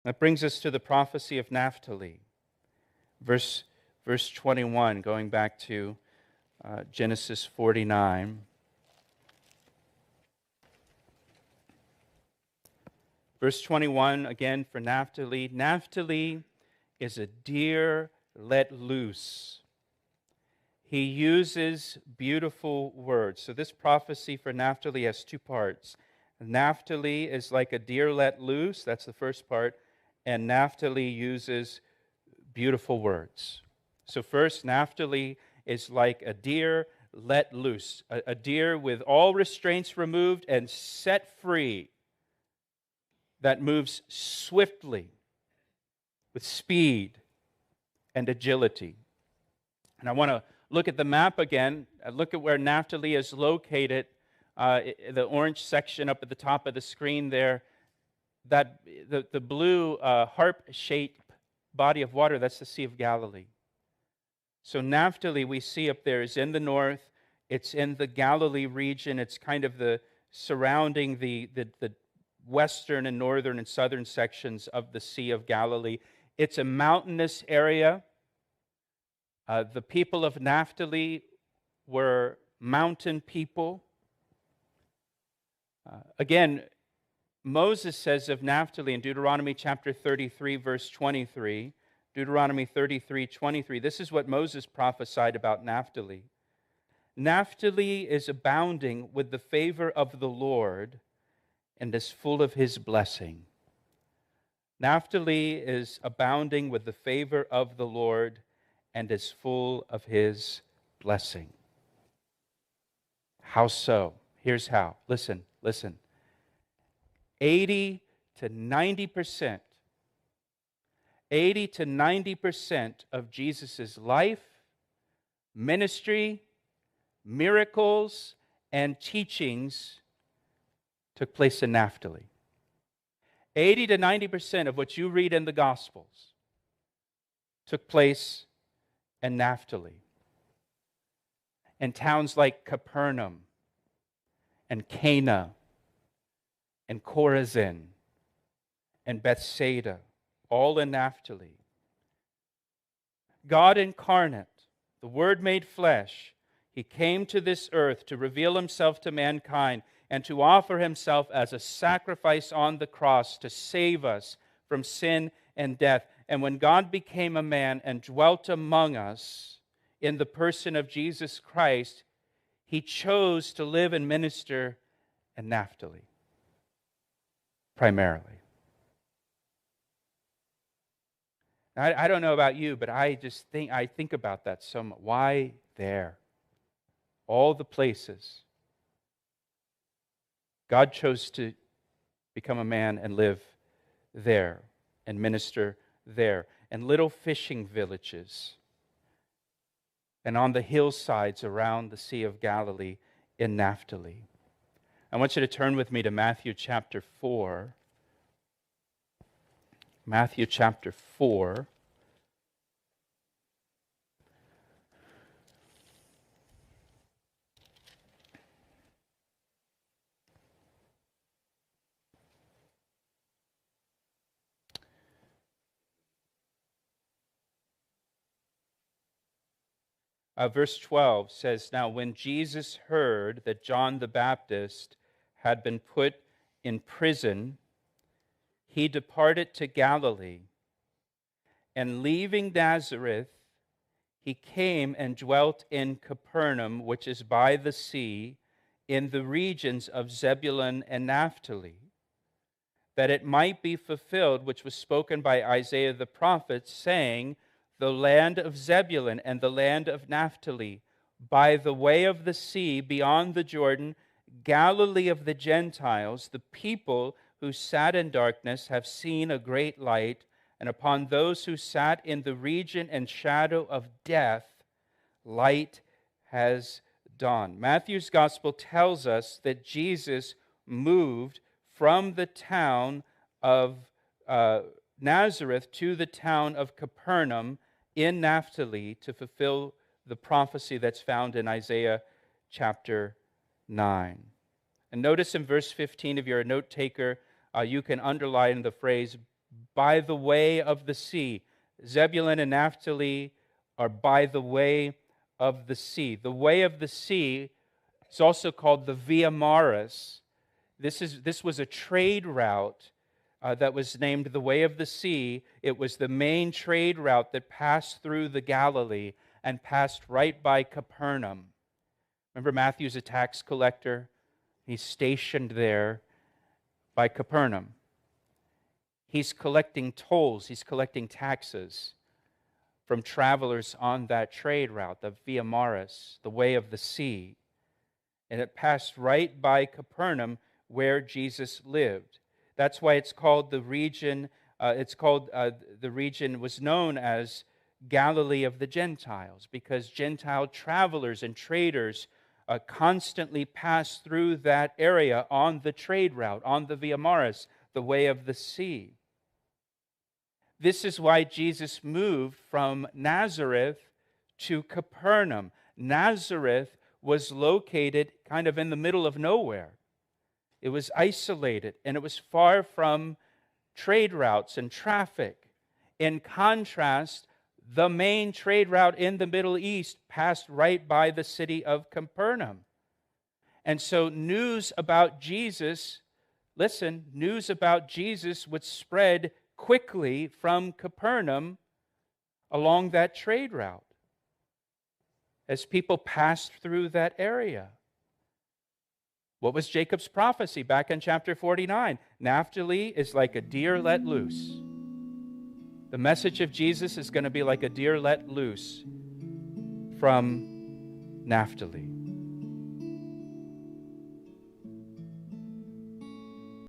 That brings us to the prophecy of Naphtali. Verse 21, going back to Genesis 49. Verse 21, again for Naphtali. Naphtali is a deer let loose. He uses beautiful words. So this prophecy for Naphtali has two parts. Naphtali is like a deer let loose. That's the first part. And Naphtali uses beautiful words. So first, Naphtali is like a deer let loose, a deer with all restraints removed and set free, that moves swiftly with speed and agility. And I want to look at the map again. Look at where Naphtali is located, the orange section up at the top of the screen there. That the blue harp-shaped body of water, that's the Sea of Galilee. So Naphtali, we see up there, is in the north. It's in the Galilee region. It's kind of the surrounding the western and northern and southern sections of the Sea of Galilee. It's a mountainous area. The people of Naphtali were mountain people. Again, Moses says of Naphtali in Deuteronomy chapter 33, verse 23, Deuteronomy 33, 23, this is what Moses prophesied about Naphtali. Naphtali is abounding with the favor of the Lord and is full of his blessing. Naphtali is abounding with the favor of the Lord and is full of his blessing. How so? Here's how. Listen. 80 to 90% of Jesus' life, ministry, miracles, and teachings took place in Naphtali. 80 to 90% of what you read in the Gospels took place in Naphtali. In towns like Capernaum and Cana and Chorazin and Bethsaida, all in Naphtali. God incarnate, the Word made flesh, He came to this earth to reveal Himself to mankind and to offer Himself as a sacrifice on the cross to save us from sin and death. And when God became a man and dwelt among us in the person of Jesus Christ, He chose to live and minister in Naphtali, primarily. I don't know about you, but I think about that so much. Why there? All the places God chose to become a man and live there and minister there. And little fishing villages and on the hillsides around the Sea of Galilee in Naphtali. I want you to turn with me to Matthew chapter 4. Matthew chapter 4. Verse 12 says, "Now when Jesus heard that John the Baptist had been put in prison, he departed to Galilee. And leaving Nazareth, he came and dwelt in Capernaum, which is by the sea, in the regions of Zebulun and Naphtali, that it might be fulfilled which was spoken by Isaiah the prophet, saying, the land of Zebulun and the land of Naphtali, by the way of the sea beyond the Jordan, Galilee of the Gentiles, the people who sat in darkness have seen a great light, and upon those who sat in the region and shadow of death, light has dawned." Matthew's gospel tells us that Jesus moved from the town of Nazareth to the town of Capernaum in Naphtali to fulfill the prophecy that's found in Isaiah chapter 9. And notice in verse 15, if you're a note taker, you can underline the phrase, by the way of the sea. Zebulun and Naphtali are by the way of the sea. The way of the sea is also called the Via Maris. This was a trade route that was named the Way of the Sea. It was the main trade route that passed through the Galilee and passed right by Capernaum. Remember, Matthew's a tax collector. He's stationed there by Capernaum. He's collecting tolls, he's collecting taxes from travelers on that trade route, the Via Maris, the Way of the Sea. And it passed right by Capernaum where Jesus lived. That's why it's called the region, the region was known as Galilee of the Gentiles, because Gentile travelers and traders constantly passed through that area on the trade route, on the Via Maris, the Way of the Sea. This is why Jesus moved from Nazareth to Capernaum. Nazareth was located kind of in the middle of nowhere. It was isolated, and it was far from trade routes and traffic. In contrast, the main trade route in the Middle East passed right by the city of Capernaum. And so news about Jesus, news about Jesus would spread quickly from Capernaum along that trade route as people passed through that area. What was Jacob's prophecy back in chapter 49? Naphtali is like a deer let loose. The message of Jesus is going to be like a deer let loose from Naphtali.